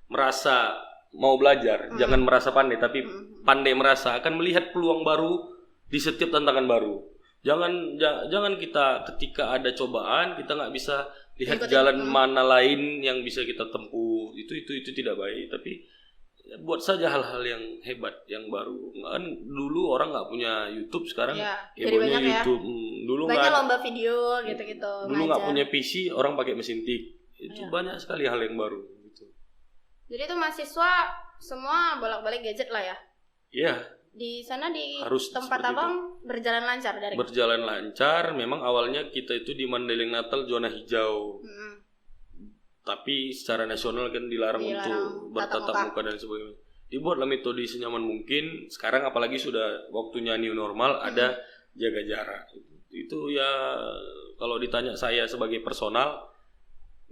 merasa mau belajar, jangan merasa pandai, tapi pandai merasa, akan melihat peluang baru di setiap tantangan baru. Jangan kita ketika ada cobaan kita nggak bisa lihat jalan mana lain yang bisa kita tempuh. Itu tidak baik. Tapi buat saja hal-hal yang hebat, yang baru. Kan dulu orang nggak punya YouTube, sekarang
banyak
YouTube. Dulu
banyak lomba video gitu-gitu.
Dulu nggak punya PC, orang pakai mesin tik. Itu banyak sekali hal yang baru. Gitu.
Jadi itu mahasiswa semua bolak-balik gadget lah ya?
Iya.
Di sana
harus
tempat abang berjalan lancar dari?
Berjalan lancar. Memang awalnya kita itu di Mandailing Natal zona hijau. Tapi secara nasional kan dilarang untuk bertatap muka dan sebagainya. Dibuatlah metode senyaman mungkin. Sekarang apalagi sudah waktunya new normal, ada jaga jarak. Itu ya kalau ditanya saya sebagai personal,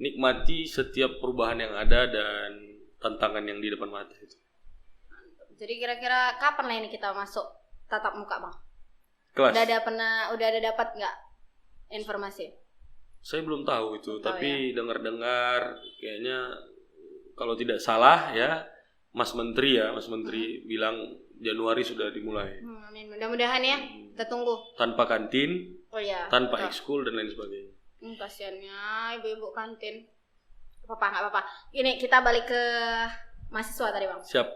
nikmati setiap perubahan yang ada dan tantangan yang di depan mata itu.
Jadi kira-kira kapan lah ini kita masuk tatap muka, Bang?
Kelas.
Udah ada dapat nggak informasi?
Saya belum tahu itu, tapi dengar-dengar kayaknya kalau tidak salah ya Mas Menteri bilang Januari sudah dimulai.
Amin. Mudah-mudahan ya. Kita tunggu.
Tanpa kantin, tanpa ekskul dan lain sebagainya.
Kasiannya ibu-ibu kantin. Nggak apa-apa. Ini kita balik ke mahasiswa tadi, Bang.
Siap.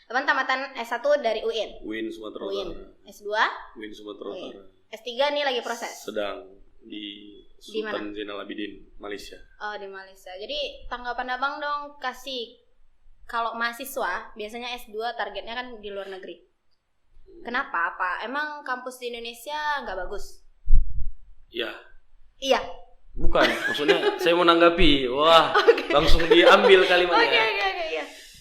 Abang tamatan S1 dari UIN.
UIN Sumatera Utara.
S2?
UIN Sumatera Utara.
S3 nih lagi proses.
Sedang di Sultan Zainal Abidin, Malaysia.
Oh, di Malaysia. Jadi tanggapan Abang dong, kasih kalau mahasiswa biasanya S2 targetnya kan di luar negeri. Kenapa? Apa? Emang kampus di Indonesia nggak bagus? Iya.
Bukan, maksudnya saya mau nanggapi. Wah, langsung diambil kalimatnya.
Oke.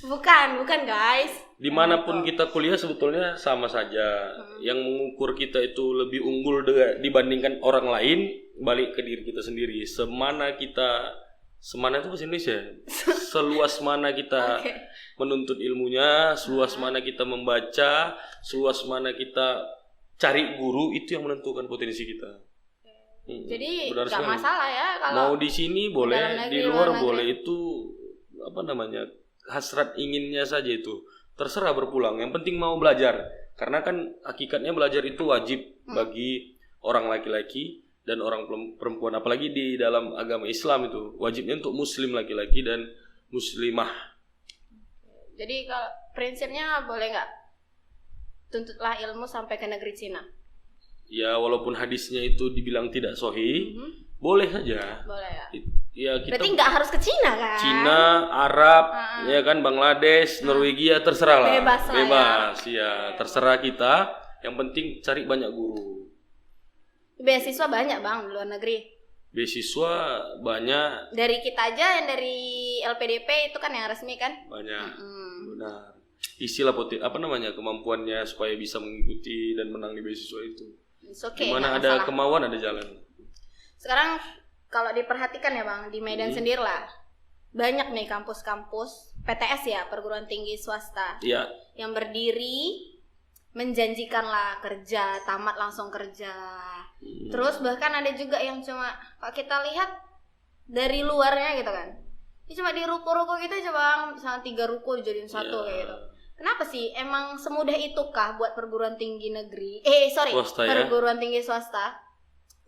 Bukan guys.
Dimanapun kita kuliah sebetulnya sama saja. Yang mengukur kita itu lebih unggul dibandingkan orang lain, balik ke diri kita sendiri. Semana itu bahasa Indonesia. Seluas mana kita menuntut ilmunya, seluas mana kita membaca, seluas mana kita cari guru, itu yang menentukan potensi kita.
Jadi nggak masalah ya kalau
mau di sini boleh, di luar boleh. Itu hasrat inginnya saja itu. Terserah berpulang, yang penting mau belajar. Karena kan hakikatnya belajar itu wajib bagi orang laki-laki dan orang perempuan. Apalagi di dalam agama Islam itu wajibnya untuk muslim laki-laki dan muslimah.
Jadi kalau prinsipnya boleh nggak tuntutlah ilmu sampai ke negeri Cina?
Ya walaupun hadisnya itu dibilang tidak sahih, boleh saja.
Boleh ya.
Ya, kita
berarti nggak harus ke Cina kan?
Cina, Arab, ya kan, Bangladesh, Norwegia, terserah lah. Bebas ya. Terserah kita. Yang penting cari banyak guru.
Beasiswa banyak Bang di luar negeri.
Beasiswa banyak.
Dari kita aja yang dari LPDP itu kan yang resmi kan?
Banyak. Benar. Isilah kemampuannya supaya bisa mengikuti dan menang di beasiswa itu. Dimana ada kemauan ada jalan. Sekarang
kalau diperhatikan ya Bang, di Medan sendiri lah banyak nih kampus-kampus PTS ya, perguruan tinggi swasta yang berdiri menjanjikan lah kerja, tamat langsung kerja. Terus bahkan ada juga yang cuma kalau kita lihat dari luarnya gitu kan, ini cuma di ruko-ruko gitu aja Bang, misalnya 3 ruko dijadiin satu kayak gitu. Kenapa sih? Emang semudah itukah buat perguruan tinggi negeri?
Swasta,
perguruan tinggi swasta?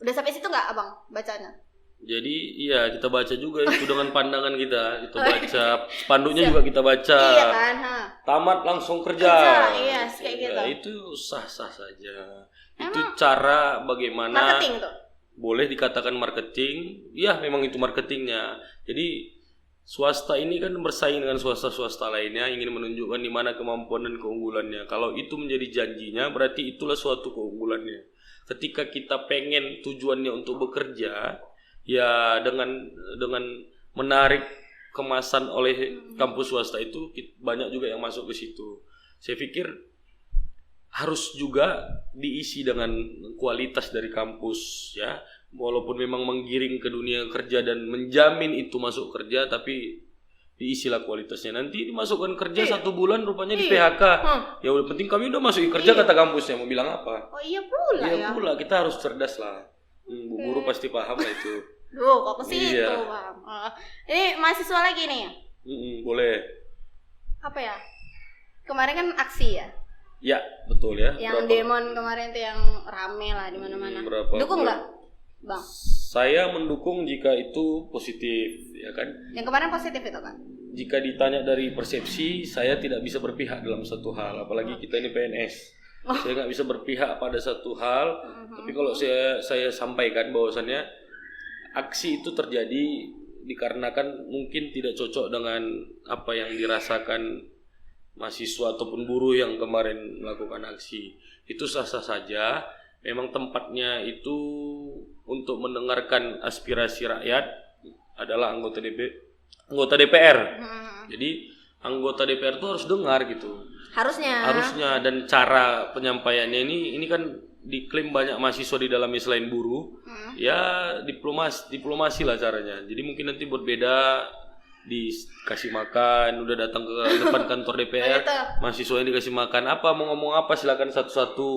Udah sampai situ nggak Abang bacanya?
Jadi iya kita baca juga itu dengan pandangan kita baca spanduknya juga kita baca.
Iya kan,
tamat langsung kerja.
Iya, kayak gitu.
Itu sah-sah saja. Emang itu cara bagaimana
marketing tuh.
Boleh dikatakan marketing. Ya memang itu marketingnya. Jadi swasta ini kan bersaing dengan swasta-swasta lainnya, ingin menunjukkan di mana kemampuan dan keunggulannya. Kalau itu menjadi janjinya berarti itulah suatu keunggulannya. Ketika kita pengen tujuannya untuk bekerja, ya dengan menarik kemasan oleh kampus swasta itu banyak juga yang masuk ke situ. Saya pikir harus juga diisi dengan kualitas dari kampus ya. Walaupun memang menggiring ke dunia kerja dan menjamin itu masuk kerja, tapi diisilah kualitasnya. Nanti dimasukkan kerja 1 bulan rupanya di PHK. Ya udah penting kami udah masuk kerja kata kampusnya, mau bilang apa?
Oh iya pula ya.
Iya pula, kita harus cerdas lah. Bu guru pasti paham lah itu.
Kok ke situ, Bang. Ini mahasiswa lagi nih.
Boleh.
Apa ya? Kemarin kan aksi ya.
Ya, betul ya.
Yang Demon kemarin tuh yang rame lah di mana-mana. Dukung nggak, Bang?
Saya mendukung jika itu positif, ya kan?
Yang kemarin positif itu kan?
Jika ditanya dari persepsi, saya tidak bisa berpihak dalam satu hal, apalagi kita ini PNS. Saya nggak bisa berpihak pada satu hal. Tapi kalau saya sampaikan bahwasannya aksi itu terjadi dikarenakan mungkin tidak cocok dengan apa yang dirasakan mahasiswa ataupun buruh yang kemarin melakukan aksi. Itu sah-sah saja. Memang tempatnya itu untuk mendengarkan aspirasi rakyat adalah anggota DPR. Jadi anggota DPR itu harus dengar gitu. Harusnya, dan cara penyampaiannya ini kan diklaim banyak mahasiswa di dalamnya selain buruh. Ya diplomasi lah caranya. Jadi mungkin nanti berbeda, dikasih makan, udah datang ke depan kantor DPR, mahasiswa yang dikasih makan, apa mau ngomong apa silakan satu-satu,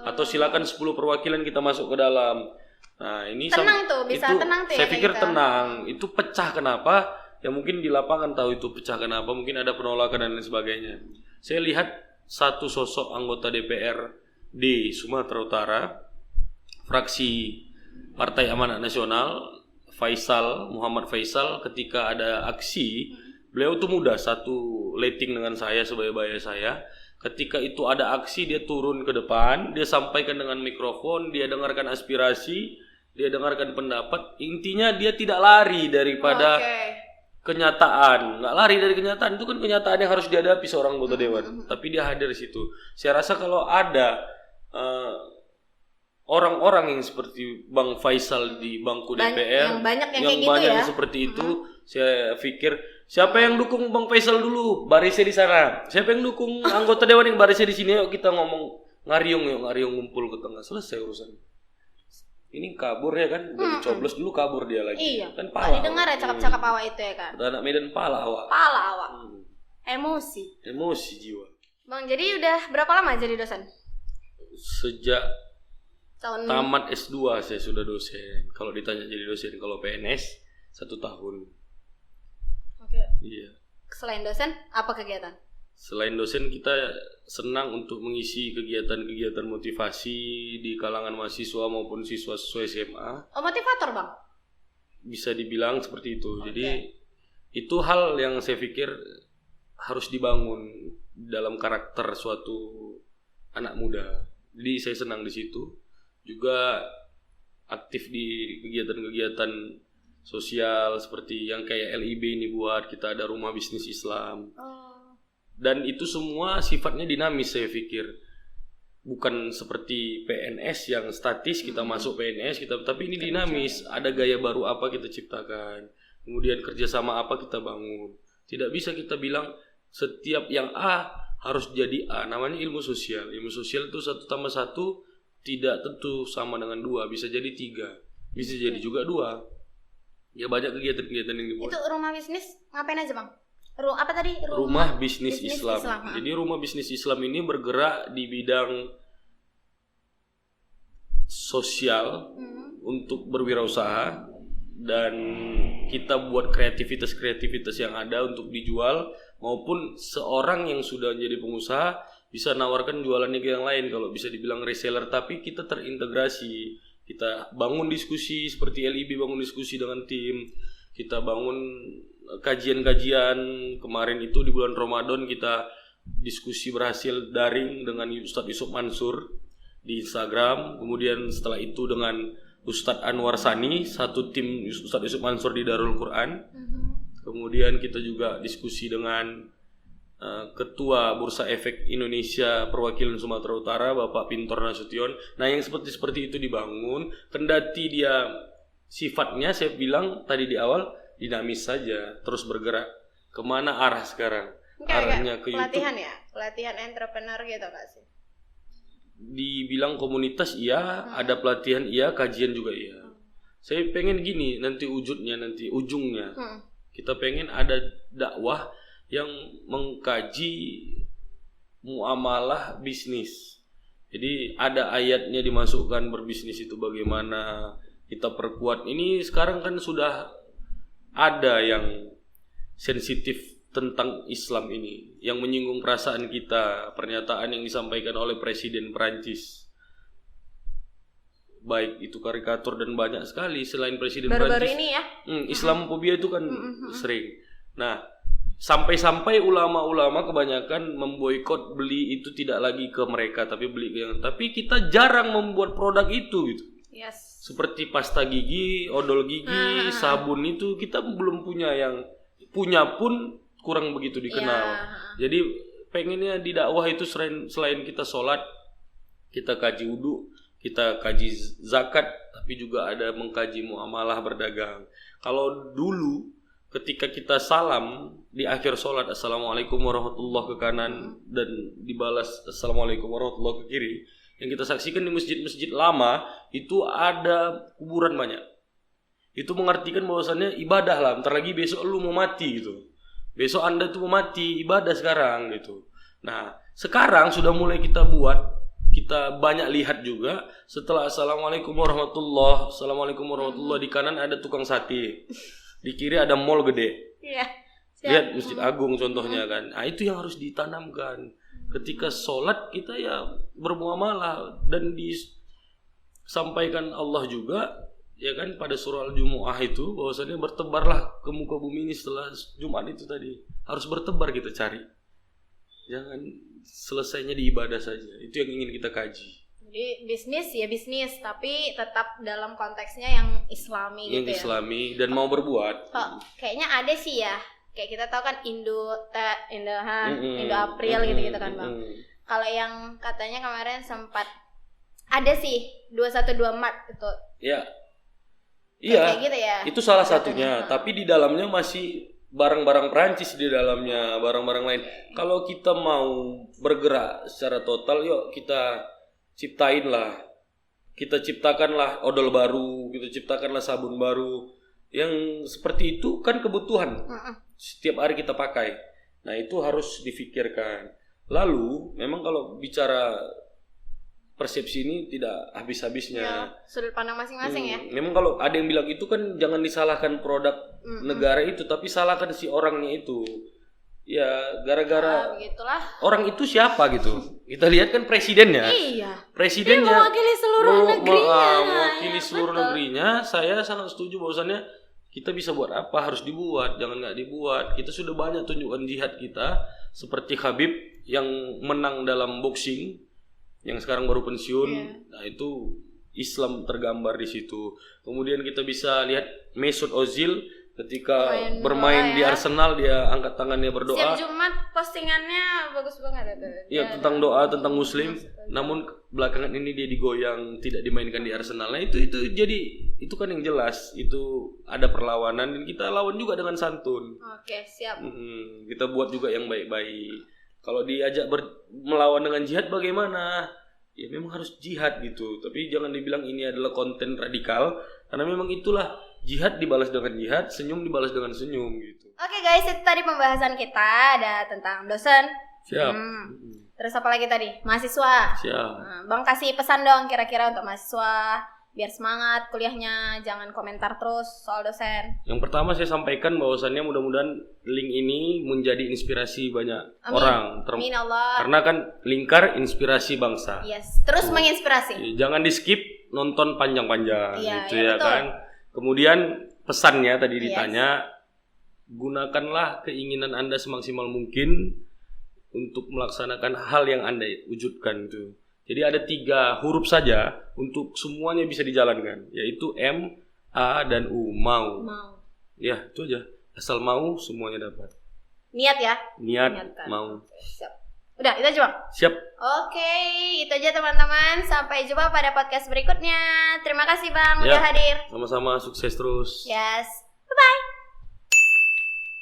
atau silakan 10 perwakilan kita masuk ke dalam. Nah ini
tenang tuh, bisa tenang tuh.
Saya pikir tenang, itu pecah kenapa? Ya mungkin di lapangan tahu itu pecah kenapa, mungkin ada penolakan dan lain sebagainya. Saya lihat satu sosok anggota DPR di Sumatera Utara, fraksi Partai Amanat Nasional, Muhammad Faisal, ketika ada aksi, beliau tuh muda, satu letting dengan saya sebaya-baya saya. Ketika itu ada aksi, dia turun ke depan, dia sampaikan dengan mikrofon, dia dengarkan aspirasi, dia dengarkan pendapat. Intinya dia tidak lari daripada kenyataan, nggak lari dari kenyataan. Itu kan kenyataan yang harus dihadapi seorang anggota dewan. Tapi dia hadir di situ. Saya rasa kalau ada orang-orang yang seperti Bang Faisal di bangku DPR,
yang banyak
yang seperti itu, saya pikir siapa yang dukung Bang Faisal dulu, barisnya di sana. Siapa yang dukung anggota dewan yang barisnya di sini, yuk kita ngomong ngariung ngumpul ke tengah, selesai urusan. Ini kabur ya kan, udah dicoblos dulu kabur dia lagi.
Iya.
Kan pala.
Didengar ya cakap-cakap awak itu ya kan.
Anak Medan pala awak. Emosi jiwa.
Bang, jadi udah berapa lama jadi dosen?
Sejak tamat S2 saya sudah dosen. Kalau ditanya jadi dosen, kalau PNS 1 tahun.
Oke.
Iya.
Selain dosen, apa kegiatan?
Selain dosen, kita senang untuk mengisi kegiatan-kegiatan motivasi di kalangan mahasiswa maupun siswa-siswa SMA.
Oh, motivator, Bang?
Bisa dibilang seperti itu. Jadi itu hal yang saya pikir harus dibangun dalam karakter suatu anak muda. Jadi saya senang di situ. Juga aktif di kegiatan-kegiatan sosial seperti yang kayak LIB ini buat, kita ada rumah bisnis Islam. Dan itu semua sifatnya dinamis saya pikir. Bukan seperti PNS yang statis, kita masuk PNS, tapi ini dinamis. Ada gaya baru apa kita ciptakan. Kemudian kerjasama apa kita bangun. Tidak bisa kita bilang setiap yang A harus jadi A. Namanya ilmu sosial. Ilmu sosial itu 1 tambah 1 tidak tentu sama dengan 2. Bisa jadi 3. Bisa jadi juga 2. Ya banyak kegiatan-kegiatan yang dibuat.
Itu rumah bisnis ngapain aja, Bang? Apa tadi?
Rumah bisnis Islam. Jadi rumah bisnis Islam ini bergerak di bidang sosial untuk berwirausaha, dan kita buat kreativitas yang ada untuk dijual, maupun seorang yang sudah jadi pengusaha bisa nawarkan jualannya ke yang lain, kalau bisa dibilang reseller. Tapi kita terintegrasi, kita bangun diskusi seperti LIB, bangun diskusi dengan tim, kita bangun kajian-kajian. Kemarin itu di bulan Ramadan kita diskusi berhasil daring dengan Ustadz Yusuf Mansur di Instagram. Kemudian setelah itu dengan Ustadz Anwar Sani, satu tim Ustadz Yusuf Mansur di Darul Quran. Kemudian kita juga diskusi dengan Ketua Bursa Efek Indonesia Perwakilan Sumatera Utara, Bapak Pintor Nasution. Nah, yang seperti itu dibangun. Kendati dia sifatnya, saya bilang tadi di awal, dinamis saja, terus bergerak. Kemana arah sekarang? Arahnya ke
pelatihan
YouTube.
Ya? Pelatihan entrepreneur gitu gak sih?
Dibilang komunitas iya, ada pelatihan iya, kajian juga iya. Saya pengen gini, nanti ujungnya. Kita pengen ada dakwah yang mengkaji muamalah bisnis. Jadi ada ayatnya dimasukkan, berbisnis itu bagaimana, kita perkuat. Ini sekarang kan sudah ada yang sensitif tentang Islam ini yang menyinggung perasaan kita, pernyataan yang disampaikan oleh Presiden Perancis, baik itu karikatur dan banyak sekali selain Presiden
baru-baru
Perancis.
ini ya.
Islamophobia itu kan sering. Nah, sampai-sampai ulama-ulama kebanyakan memboikot beli itu tidak lagi ke mereka tapi beli ke yang. Tapi kita jarang membuat produk itu gitu.
Yes.
Seperti pasta gigi, odol gigi, sabun itu kita belum punya, yang punya pun kurang begitu dikenal. Jadi pengennya di dakwah itu selain kita sholat, kita kaji wudu, kita kaji zakat, tapi juga ada mengkaji muamalah berdagang. Kalau dulu ketika kita salam di akhir sholat, assalamualaikum warahmatullahi ke kanan dan dibalas assalamualaikum warahmatullahi ke kiri, yang kita saksikan di masjid-masjid lama itu ada kuburan banyak. Itu mengartikan bahwasannya ibadah lah, bentar lagi besok lu mau mati gitu. Besok Anda tuh mau mati, ibadah sekarang gitu. Nah, sekarang sudah mulai kita buat, kita banyak lihat juga setelah assalamualaikum warahmatullahi di kanan ada tukang sate, di kiri ada mall gede.
Iya.
Lihat Masjid Agung contohnya kan. Nah, itu yang harus ditanamkan. Ketika sholat kita ya bermuamalah, dan disampaikan Allah juga ya kan pada surah Al-Jumu'ah itu bahwasanya bertebarlah ke muka bumi ini setelah Jumat itu tadi. Harus bertebar kita cari. Jangan selesainya di ibadah saja. Itu yang ingin kita kaji.
Jadi bisnis ya bisnis, tapi tetap dalam konteksnya yang Islami
yang
gitu ya.
Yang Islami dan mau berbuat.
Kayaknya ada sih ya. Kayak kita tahu kan Indo April gitu kan Bang. Kalau yang katanya kemarin sempat ada sih 212 Mart itu.
Ya. Iya.
Kayak gitu ya.
Itu salah satunya, tapi di dalamnya masih barang-barang Perancis di dalamnya, barang-barang lain. Kalau kita mau bergerak secara total, yuk kita ciptakanlah odol baru, kita ciptakanlah sabun baru. Yang seperti itu kan kebutuhan. Setiap hari kita pakai. Nah, itu harus difikirkan. Lalu, memang kalau bicara persepsi ini tidak habis-habisnya.
Ya, sudut pandang masing-masing ya.
Memang kalau ada yang bilang itu kan jangan disalahkan produk negara itu, tapi salahkan si orangnya itu. Ya, gara-gara
begitulah.
Orang itu siapa gitu. Kita lihat kan presidennya.
Iya.
Presidennya
dia mewakili seluruh negerinya.
Mewakili seluruh negerinya. Saya sangat setuju bahwasannya kita bisa buat apa, harus dibuat, jangan nggak dibuat. Kita sudah banyak tunjukkan jihad kita, seperti Khabib yang menang dalam boxing, yang sekarang baru pensiun. Nah, itu Islam tergambar di situ. Kemudian kita bisa lihat Mesut Ozil ketika bermain di Arsenal, dia angkat tangannya berdoa.
Setiap Jumat postingannya bagus banget itu.
Iya, tentang doa, tentang Muslim. Namun belakangan ini dia digoyang, tidak dimainkan di Arsenal. Nah, itu jadi itu kan yang jelas itu ada perlawanan, dan kita lawan juga dengan santun.
Oke, siap.
Kita buat juga yang baik-baik. Kalau diajak melawan dengan jihad bagaimana? Ya memang harus jihad gitu. Tapi jangan dibilang ini adalah konten radikal, karena memang itulah jihad dibalas dengan jihad, senyum dibalas dengan senyum gitu.
Oke guys, itu tadi pembahasan kita, ada tentang dosen.
Siap.
Terus apa lagi tadi? Mahasiswa.
Siap.
Bang kasih pesan dong kira-kira untuk mahasiswa biar semangat kuliahnya, jangan komentar terus soal dosen.
Yang pertama saya sampaikan bahwasannya mudah-mudahan link ini menjadi inspirasi banyak orang.
Amin Allah.
Karena kan lingkar inspirasi bangsa.
Yes. Terus menginspirasi.
Jangan di skip, nonton panjang-panjang gitu ya
betul.
kan. Kemudian pesannya tadi ditanya, gunakanlah keinginan Anda semaksimal mungkin untuk melaksanakan hal yang Anda wujudkan itu. Jadi ada 3 huruf saja untuk semuanya bisa dijalankan, yaitu M, A, dan U, mau. Ya, itu aja. Asal mau semuanya dapat.
Niat ya?
Niat, mau.
Siap. Udah, itu aja Bang?
Siap.
Oke, itu aja teman-teman. Sampai jumpa pada podcast berikutnya. Terima kasih Bang udah hadir.
Sama-sama, sukses terus.
Yes.